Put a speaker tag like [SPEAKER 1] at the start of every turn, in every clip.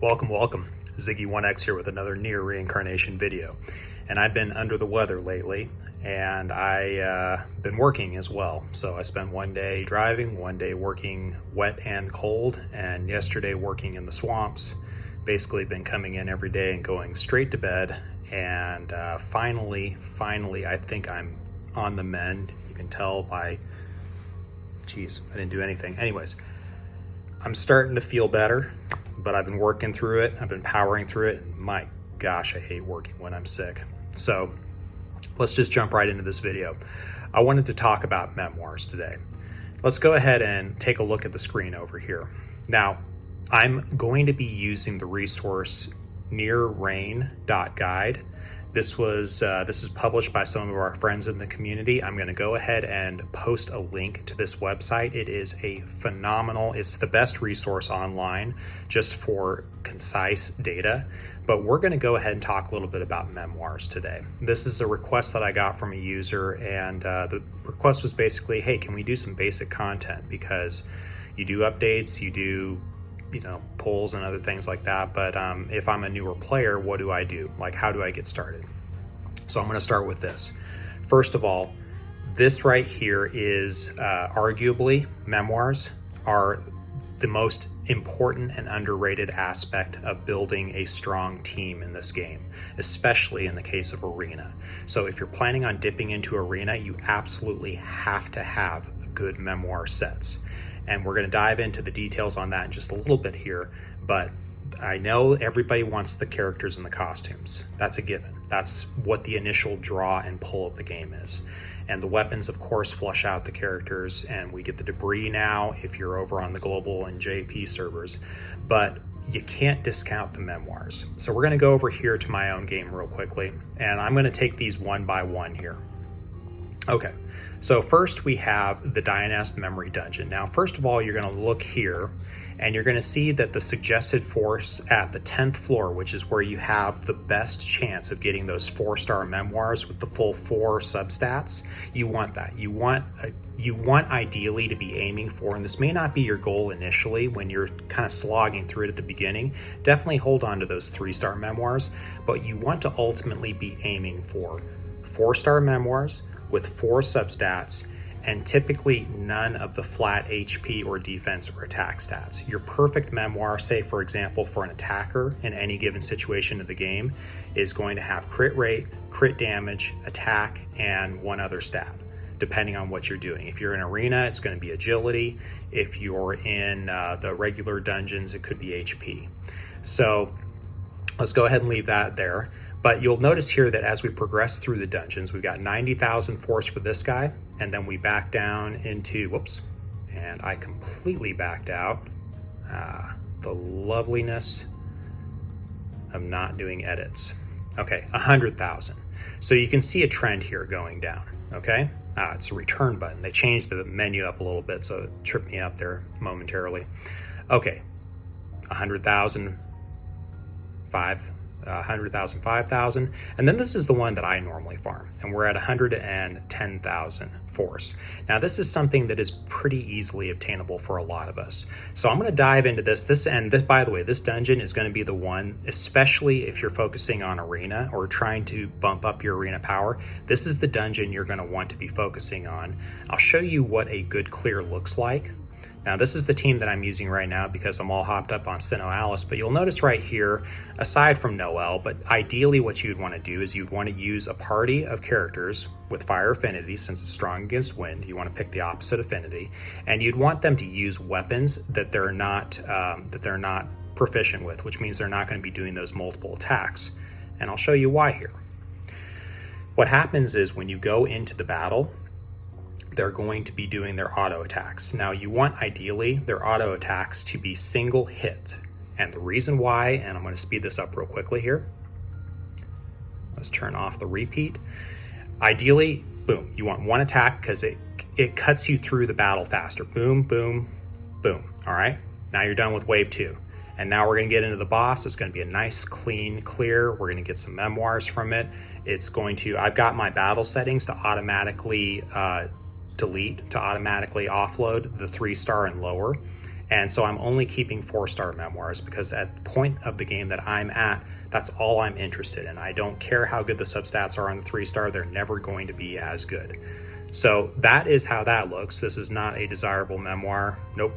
[SPEAKER 1] Welcome. Ziggy1X here with another NieR reincarnation video. And I've been under the weather lately, and I've been working as well. So I spent one day driving, one day working wet and cold, and yesterday working in the swamps. Basically been coming in every day and going straight to bed. And finally, I think I'm on the mend. You can tell by, geez, I didn't do anything. Anyways, I'm starting to feel better, but I've been working through it. I've been powering through it. My gosh, I hate working when I'm sick. So let's just jump right into this video. I wanted to talk about memoirs today. Let's go ahead and take a look at the screen over here. Now, I'm going to be using the resource NeiRRein.guide. This is published by some of our friends in the community. I'm going to go ahead and post a link to this website. It is it's the best resource online just for concise data. But we're going to go ahead and talk a little bit about memoirs today. This is a request that I got from a user, and the request was basically, hey, can we do some basic content? Because you do updates, you do polls and other things like that. But if I'm a newer player, what do I do? Like, how do I get started? So I'm going to start with this. First of all, this right here is arguably memoirs are the most important and underrated aspect of building a strong team in this game, especially in the case of Arena. So if you're planning on dipping into Arena, you absolutely have to have good memoir sets. And we're going to dive into the details on that in just a little bit here, but I know everybody wants the characters and the costumes. That's a given. That's what the initial draw and pull of the game is. And the weapons, of course, flush out the characters, and we get the debris now if you're over on the global and JP servers, but you can't discount the memoirs. So we're going to go over here to my own game real quickly, and I'm going to take these one by one here. Okay, so first we have the Dionast Memory Dungeon. Now, first of all, you're going to look here, and you're going to see that the suggested force at the 10th floor, which is where you have the best chance of getting those 4-star memoirs with the full 4 substats, you want that. You want ideally to be aiming for, and this may not be your goal initially when you're kind of slogging through it at the beginning, definitely hold on to those 3-star memoirs, but you want to ultimately be aiming for 4-star memoirs with 4 substats, and typically none of the flat HP or defense or attack stats. Your perfect memoir, say for example for an attacker in any given situation of the game, is going to have crit rate, crit damage, attack, and one other stat, depending on what you're doing. If you're in Arena, it's going to be agility. If you're in the regular dungeons, it could be HP. So let's go ahead and leave that there. But you'll notice here that as we progress through the dungeons, we've got 90,000 force for this guy, and then we back down into, whoops, and I completely backed out. The loveliness of not doing edits. Okay, 100,000. So you can see a trend here going down, okay? It's a return button. They changed the menu up a little bit, so it tripped me up there momentarily. Okay, 100,000, 100,000, 5,000, and then this is the one that I normally farm, and we're at 110,000 force. Now this is something that is pretty easily obtainable for a lot of us. So I'm going to dive into this. By the way, this dungeon is going to be the one, especially if you're focusing on Arena or trying to bump up your Arena power. This is the dungeon you're going to want to be focusing on. I'll show you what a good clear looks like. Now this is the team that I'm using right now because I'm all hopped up on Sinnoh Alice, but you'll notice right here, aside from Noel, but ideally what you'd want to do is you'd want to use a party of characters with fire affinity, since it's strong against wind. You want to pick the opposite affinity, and you'd want them to use weapons that they're not proficient with, which means they're not going to be doing those multiple attacks. And I'll show you why here. What happens is when you go into the battle, they're going to be doing their auto attacks. Now you want ideally their auto attacks to be single hit. And the reason why, and I'm going to speed this up real quickly here. Let's turn off the repeat. Ideally, boom, you want one attack because it cuts you through the battle faster. Boom, boom, boom. All right, now you're done with wave 2. And now we're going to get into the boss. It's going to be a nice, clean, clear. We're going to get some memoirs from it. I've got my battle settings to automatically delete, to automatically offload the 3-star and lower. And so I'm only keeping 4-star memoirs because at the point of the game that I'm at, that's all I'm interested in. I don't care how good the substats are on the 3-star, they're never going to be as good. So that is how that looks. This is not a desirable memoir. Nope.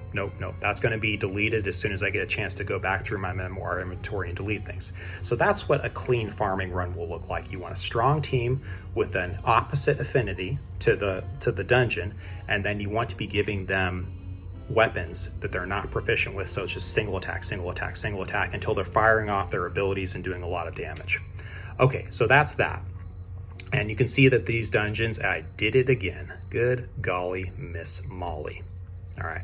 [SPEAKER 1] That's going to be deleted as soon as I get a chance to go back through my memoir inventory and delete things. So that's what a clean farming run will look like. You want a strong team with an opposite affinity to the dungeon, and then you want to be giving them weapons that they're not proficient with, so it's just single attack, until they're firing off their abilities and doing a lot of damage. Okay, so that's that. And you can see that these dungeons, I did it again. Good golly, Miss Molly. All right.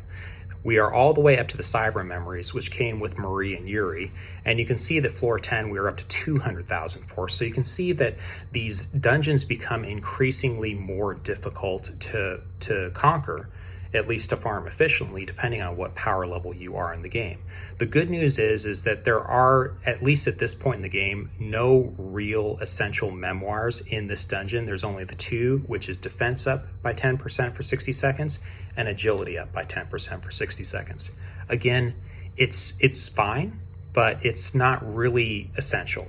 [SPEAKER 1] We are all the way up to the Cyber Memories, which came with Marie and Yuri. And you can see that floor 10, we are up to 200,000 force. So you can see that these dungeons become increasingly more difficult to conquer, at least to farm efficiently, depending on what power level you are in the game. The good news is that there are, at least at this point in the game, no real essential memoirs in this dungeon. There's only the two, which is defense up by 10% for 60 seconds and agility up by 10% for 60 seconds. Again, it's fine, but it's not really essential.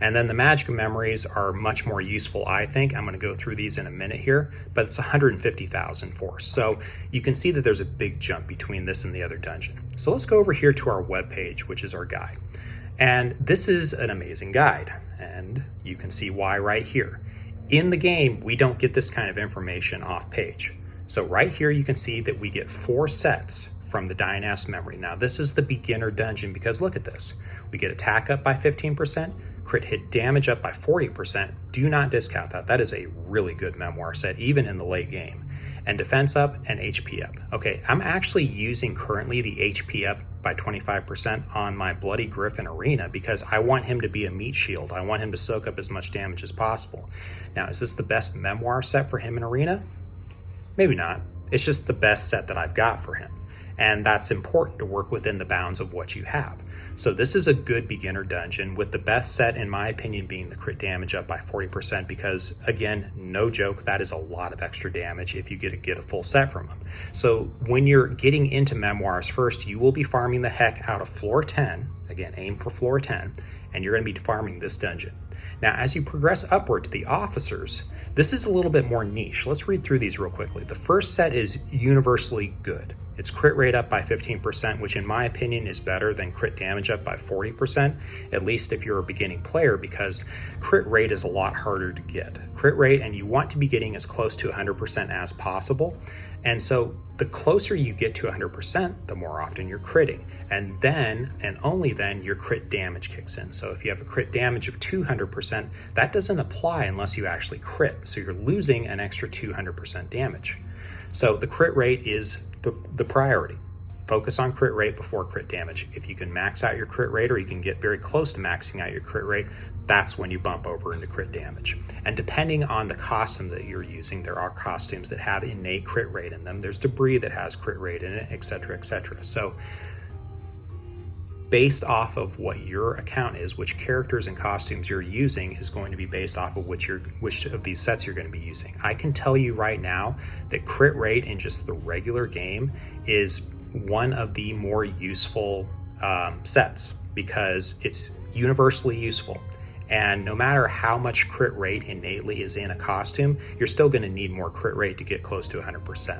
[SPEAKER 1] And then the magic memories are much more useful, I think. I'm going to go through these in a minute here, but it's 150,000 force. So you can see that there's a big jump between this and the other dungeon. So let's go over here to our webpage, which is our guide. And this is an amazing guide, and you can see why right here. In the game, we don't get this kind of information off page. So right here, you can see that we get 4 sets from the Dynast memory. Now, this is the beginner dungeon because look at this. We get attack up by 15%, crit hit damage up by 40%. Do not discount that. That is a really good memoir set, even in the late game. And defense up and HP up. Okay, I'm actually using currently the HP up by 25% on my Bloody Griffin Arena because I want him to be a meat shield. I want him to soak up as much damage as possible. Now, is this the best memoir set for him in Arena? Maybe not. It's just the best set that I've got for him. And that's important to work within the bounds of what you have. So this is a good beginner dungeon with the best set, in my opinion, being the crit damage up by 40% because, again, no joke, that is a lot of extra damage if you get a full set from them. So when you're getting into memoirs first, you will be farming the heck out of floor 10. Again, aim for floor 10, and you're going to be farming this dungeon. Now, as you progress upward to the officers, this is a little bit more niche. Let's read through these real quickly. The first set is universally good. It's crit rate up by 15%, which in my opinion is better than crit damage up by 40%, at least if you're a beginning player, because crit rate is a lot harder to get. Crit rate, and you want to be getting as close to 100% as possible. And so the closer you get to 100%, the more often you're critting. And then, and only then, your crit damage kicks in. So if you have a crit damage of 200%, that doesn't apply unless you actually crit. So you're losing an extra 200% damage. So the crit rate is the priority. Focus on crit rate before crit damage. If you can max out your crit rate, or you can get very close to maxing out your crit rate, that's when you bump over into crit damage. And depending on the costume that you're using, there are costumes that have innate crit rate in them. There's debris that has crit rate in it, etc., etc. So based off of what your account is, which characters and costumes you're using is going to be based off of which of these sets you're going to be using. I can tell you right now that crit rate in just the regular game is one of the more useful sets because it's universally useful. And no matter how much crit rate innately is in a costume, you're still going to need more crit rate to get close to 100%.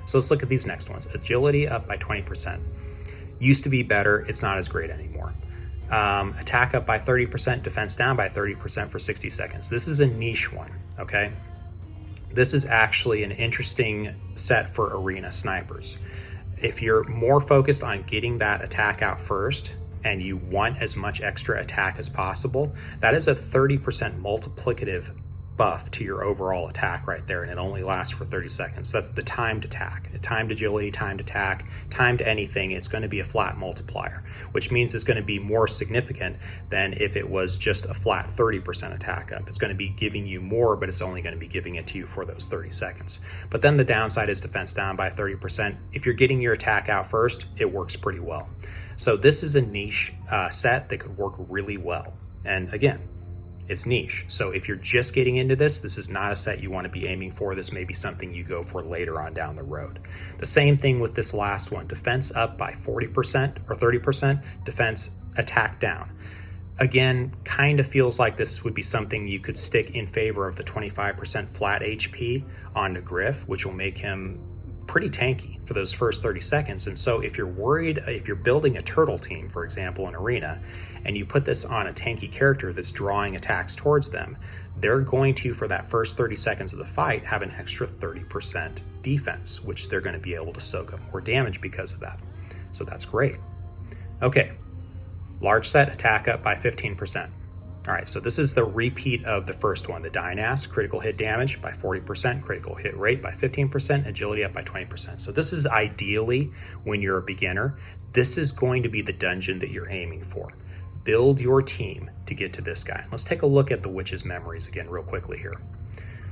[SPEAKER 1] So let's look at these next ones. Agility up by 20%. Used to be better, it's not as great anymore. Attack up by 30%, defense down by 30% for 60 seconds. This is a niche one, okay? This is actually an interesting set for arena snipers. If you're more focused on getting that attack out first and you want as much extra attack as possible, that is a 30% multiplicative buff to your overall attack right there, and it only lasts for 30 seconds. That's the timed attack, timed agility, timed attack, timed anything. It's going to be a flat multiplier, which means it's going to be more significant than if it was just a flat 30% attack up. It's going to be giving you more, but it's only going to be giving it to you for those 30 seconds. But then the downside is defense down by 30%. If you're getting your attack out first, it works pretty well. So this is a niche set that could work really well. And again, It's niche. So if you're just getting into this, this is not a set you want to be aiming for. This may be something you go for later on down the road. The same thing with this last one, defense up by 40% or 30%, defense attack down. Again, kind of feels like this would be something you could stick in favor of the 25% flat HP onto Griff, which will make him pretty tanky for those first 30 seconds. And so if you're worried, if you're building a turtle team, for example, in Arena, and you put this on a tanky character that's drawing attacks towards them, they're going to, for that first 30 seconds of the fight, have an extra 30% defense, which they're going to be able to soak up more damage because of that. So that's great. Okay. Large set, attack up by 15%. All right, so this is the repeat of the first one, the Dynas, critical hit damage by 40%, critical hit rate by 15%, agility up by 20%. So this is ideally, when you're a beginner, this is going to be the dungeon that you're aiming for. Build your team to get to this guy. Let's take a look at the Witch's Memories again real quickly here.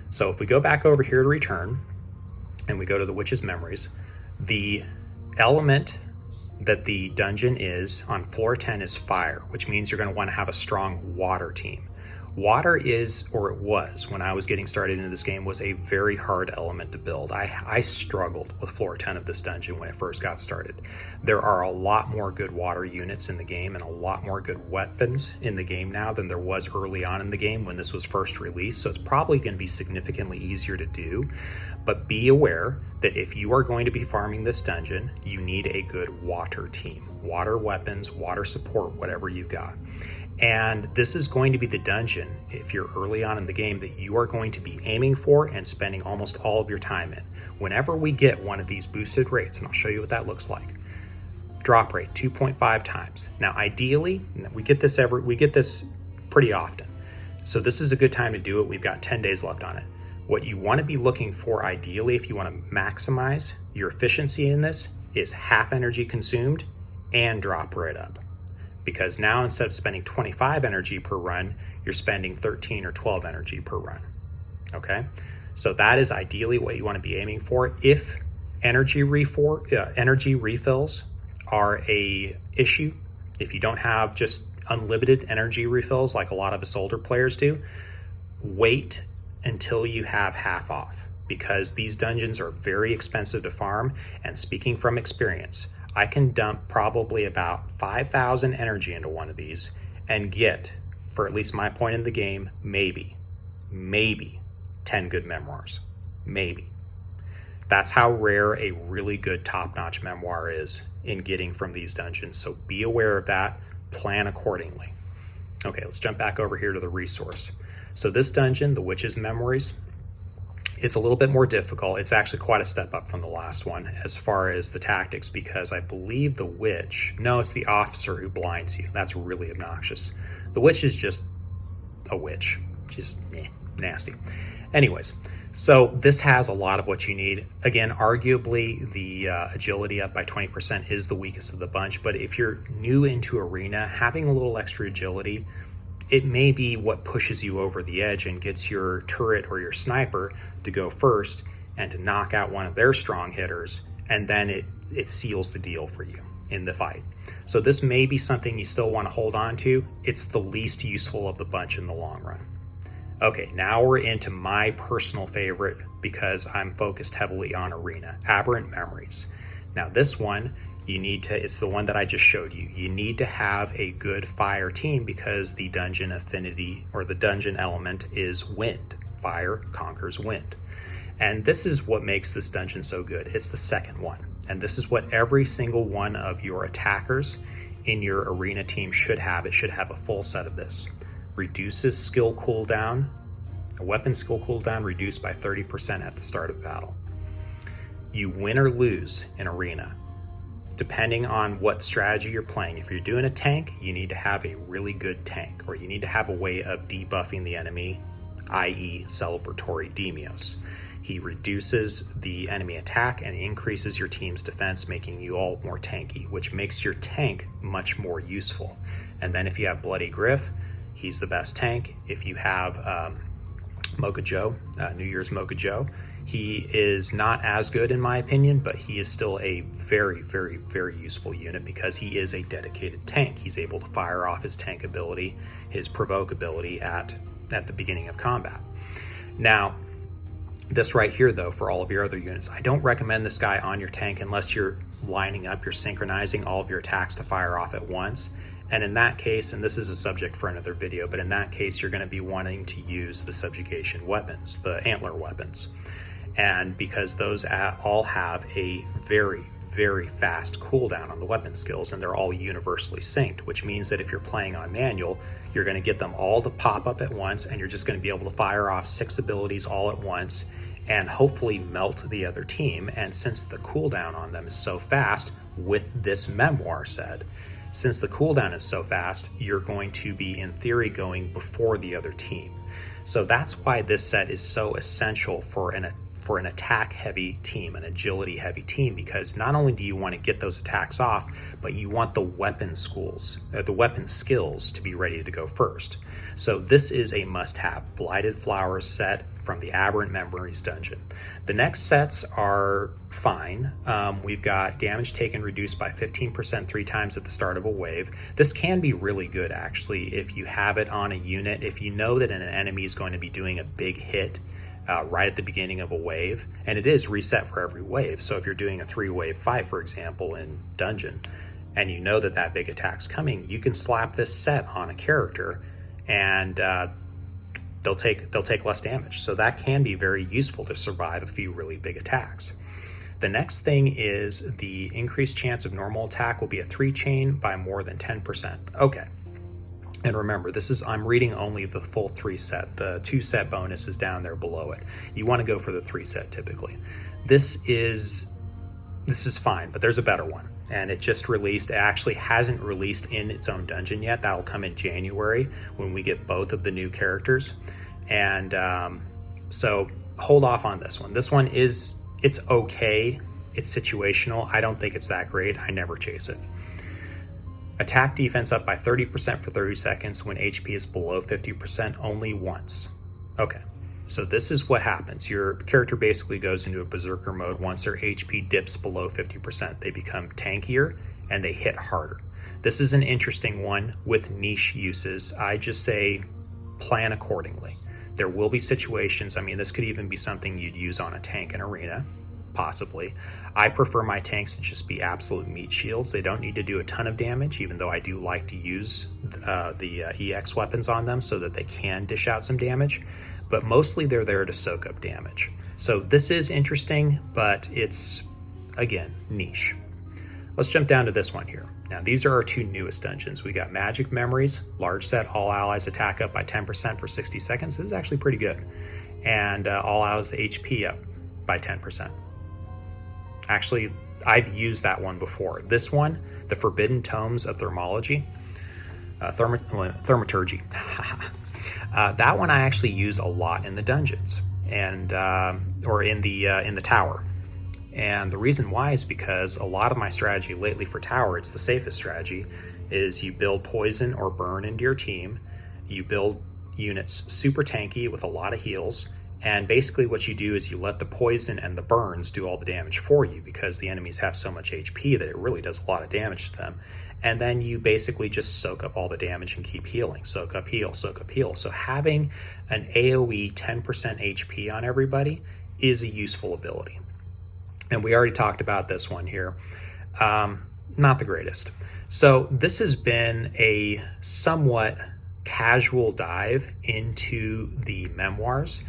[SPEAKER 1] So if we go back over here to return, and we go to the Witch's Memories, the element that the dungeon is on floor 10 is fire, which means you're going to want to have a strong water team. Water is, or it was, when I was getting started into this game, was a very hard element to build. I struggled with floor 10 of this dungeon when it first got started. There are a lot more good water units in the game and a lot more good weapons in the game now than there was early on in the game when this was first released, so it's probably going to be significantly easier to do. But be aware that if you are going to be farming this dungeon, you need a good water team. Water weapons, water support, whatever you've got. And this is going to be the dungeon, if you're early on in the game, that you are going to be aiming for and spending almost all of your time in. Whenever we get one of these boosted rates, and I'll show you what that looks like. Drop rate 2.5 times. Now ideally, we get this pretty often. So this is a good time to do it. We've got 10 days left on it. What you want to be looking for ideally, if you want to maximize your efficiency in this, is half energy consumed and drop rate up. Because now instead of spending 25 energy per run, you're spending 13 or 12 energy per run. Okay, so that is ideally what you want to be aiming for. If energy refills are a issue, if you don't have just unlimited energy refills like a lot of us older players do, wait until you have half off, because these dungeons are very expensive to farm. And speaking from experience, I can dump probably about 5,000 energy into one of these and get, for at least my point in the game, maybe 10 good memoirs. Maybe. That's how rare a really good top-notch memoir is in getting from these dungeons. So be aware of that, plan accordingly. Okay, let's jump back over here to the resource. So this dungeon, the Witch's Memories, it's a little bit more difficult. It's actually quite a step up from the last one as far as the tactics, because I believe the witch, no, it's the officer who blinds you. That's really obnoxious. The witch is just a witch. She's nasty. Anyways, so this has a lot of what you need. Again, arguably the agility up by 20% is the weakest of the bunch, but if you're new into Arena, having a little extra agility, it may be what pushes you over the edge and gets your turret or your sniper to go first and to knock out one of their strong hitters, and then it seals the deal for you in the fight. So this may be something you still want to hold on to. It's the least useful of the bunch in the long run. Okay, now we're into my personal favorite, because I'm focused heavily on Arena, Aberrant Memories. Now this one, it's the one that I just showed you. You need to have a good fire team, because the dungeon affinity or the dungeon element is wind. Fire conquers wind. And this is what makes this dungeon so good. It's the second one. And this is what every single one of your attackers in your Arena team should have. It should have a full set of this. Reduces skill cooldown, a weapon skill cooldown reduced by 30% at the start of battle. You win or lose in Arena, depending on what strategy you're playing. If you're doing a tank, you need to have a really good tank, or you need to have a way of debuffing the enemy, i.e. celebratory Demios. He reduces the enemy attack and increases your team's defense, making you all more tanky, which makes your tank much more useful. And then if you have Bloody Griff, he's the best tank. If you have Mocha Joe, New Year's Mocha Joe. He is not as good in my opinion, but he is still a very, very, very useful unit because he is a dedicated tank. He's able to fire off his tank ability, his provoke ability at the beginning of combat. Now, this right here though, for all of your other units, I don't recommend this guy on your tank unless you're lining up, you're synchronizing all of your attacks to fire off at once. And in that case, and this is a subject for another video, but in that case, you're going to be wanting to use the subjugation weapons, the antler weapons. And because those all have a very, very fast cooldown on the weapon skills, and they're all universally synced, which means that if you're playing on manual, you're going to get them all to pop up at once, and you're just going to be able to fire off 6 abilities all at once and hopefully melt the other team. And since the cooldown on them is so fast with this Memoir set, since the cooldown is so fast, you're going to be, in theory, going before the other team. So that's why this set is so essential for an attack-heavy team, an agility-heavy team, because not only do you want to get those attacks off, but you want the weapon skills to be ready to go first. So this is a must-have Blighted Flowers set from the Aberrant Memories dungeon. The next sets are fine. We've got damage taken reduced by 15% 3 times at the start of a wave. This can be really good actually if you have it on a unit, if you know that an enemy is going to be doing a big hit right at the beginning of a wave, and it is reset for every wave. So if you're doing a 3-wave fight, for example, in dungeon, and you know that that big attack's coming, you can slap this set on a character and they'll take less damage. So that can be very useful to survive a few really big attacks. The next thing is the increased chance of normal attack will be a 3 chain by more than 10%. Okay. And remember, I'm reading only the full 3 set. The 2 set bonus is down there below it. You want to go for the 3 set typically. This is fine, but there's a better one. And it just released. It actually hasn't released in its own dungeon yet. That'll come in January when we get both of the new characters. And so hold off on this one. This one it's okay. It's situational. I don't think it's that great. I never chase it. Attack defense up by 30% for 30 seconds when HP is below 50% only once. Okay, so this is what happens. Your character basically goes into a berserker mode once their HP dips below 50%. They become tankier and they hit harder. This is an interesting one with niche uses. I just say plan accordingly. There will be situations, I mean, this could even be something you'd use on a tank in arena, possibly. I prefer my tanks to just be absolute meat shields. They don't need to do a ton of damage, even though I do like to use the EX weapons on them so that they can dish out some damage, but mostly they're there to soak up damage. So this is interesting, but it's, again, niche. Let's jump down to this one here. Now, these are our 2 newest dungeons. We got Magic Memories, large set, all allies attack up by 10% for 60 seconds. This is actually pretty good. And all allies HP up by 10%. Actually, I've used that one before. This one, the Forbidden Tomes of Thaumaturgy, that one I actually use a lot in the dungeons and or in the tower. And the reason why is because a lot of my strategy lately for tower, it's the safest strategy, is you build poison or burn into your team. You build units super tanky with a lot of heals. And basically what you do is you let the poison and the burns do all the damage for you because the enemies have so much HP that it really does a lot of damage to them. And then you basically just soak up all the damage and keep healing. Soak up, heal, soak up, heal. So having an AoE 10% HP on everybody is a useful ability. And we already talked about this one here. Not the greatest. So this has been a somewhat casual dive into the memoirs.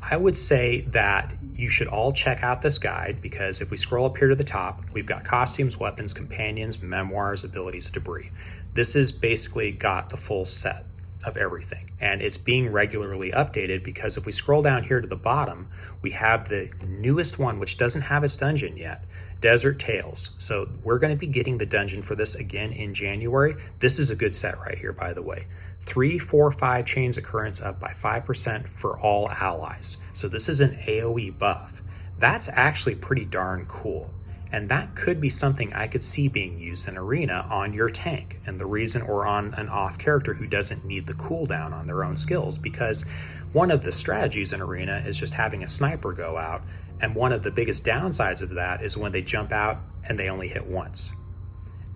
[SPEAKER 1] I would say that you should all check out this guide because if we scroll up here to the top, we've got costumes, weapons, companions, memoirs, abilities, debris. This has basically got the full set of everything, and it's being regularly updated because if we scroll down here to the bottom, we have the newest one, which doesn't have its dungeon yet, Desert Tales. So we're going to be getting the dungeon for this again in January. This is a good set right here, by the way. 3, 4, 5 chains occurrence up by 5% for all allies. So this is an AoE buff. That's actually pretty darn cool. And that could be something I could see being used in Arena on your tank, and the reason, or on an off character who doesn't need the cooldown on their own skills, because one of the strategies in Arena is just having a sniper go out, and one of the biggest downsides of that is when they jump out and they only hit once.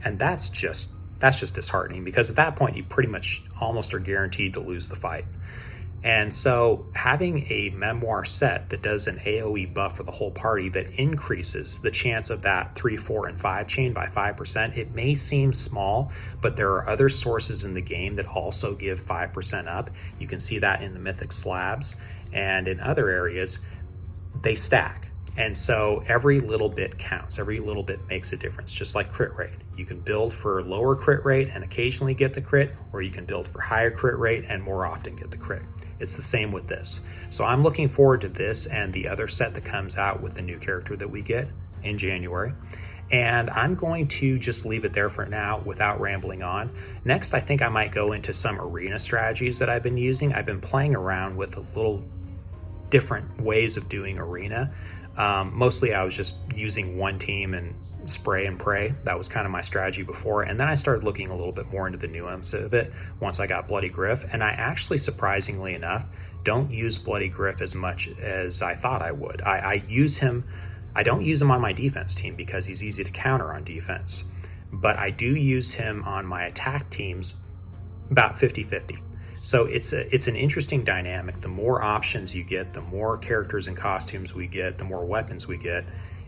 [SPEAKER 1] And that's just disheartening, because at that point you pretty much almost are guaranteed to lose the fight. And so having a Memoir set that does an AoE buff for the whole party that increases the chance of that 3, 4, and 5 chain by 5%, it may seem small, but there are other sources in the game that also give 5% up. You can see that in the Mythic Slabs, and in other areas, they stack. And so every little bit counts. Every little bit makes a difference, just like crit rate. You can build for lower crit rate and occasionally get the crit, or you can build for higher crit rate and more often get the crit. It's the same with this. So I'm looking forward to this and the other set that comes out with the new character that we get in January. And I'm going to just leave it there for now without rambling on. Next, I think I might go into some Arena strategies that I've been using. I've been playing around with a little different ways of doing Arena. Mostly I was just using one team and spray and pray. That was kind of my strategy before. And then I started looking a little bit more into the nuance of it once I got Bloody Griff. And I actually, surprisingly enough, don't use Bloody Griff as much as I thought I would. I use him. I don't use him on my defense team because he's easy to counter on defense. But I do use him on my attack teams about 50-50. So it's an interesting dynamic. The more options you get, the more characters and costumes we get, the more weapons we get.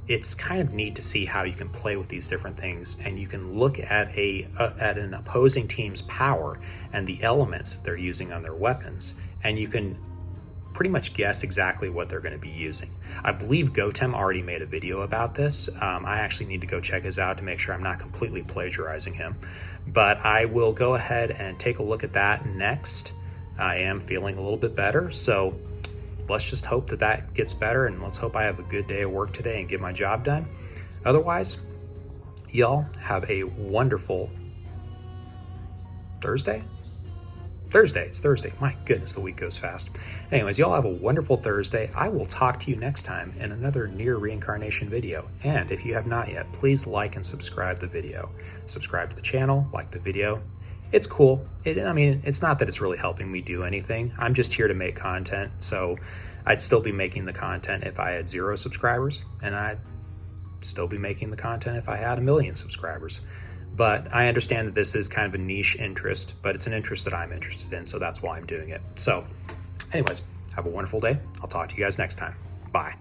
[SPEAKER 1] It's kind of neat to see how you can play with these different things, and you can look at an opposing team's power and the elements that they're using on their weapons, and you can pretty much guess exactly what they're going to be using. I believe Gotem already made a video about this. I actually need to go check his out to make sure I'm not completely plagiarizing him. But I will go ahead and take a look at that next. I am feeling a little bit better, so let's just hope that that gets better, and let's hope I have a good day of work today and get my job done. Otherwise, y'all have a wonderful Thursday? It's Thursday. My goodness, the week goes fast. Anyways, y'all have a wonderful Thursday. I will talk to you next time in another NieR reincarnation video. And if you have not yet, please like and subscribe the video. Subscribe to the channel, like the video. It's cool. I mean, it's not that it's really helping me do anything. I'm just here to make content. So I'd still be making the content if I had 0 subscribers, and I'd still be making the content if I had 1 million subscribers. But I understand that this is kind of a niche interest, but it's an interest that I'm interested in, so that's why I'm doing it. So anyways, have a wonderful day. I'll talk to you guys next time. Bye.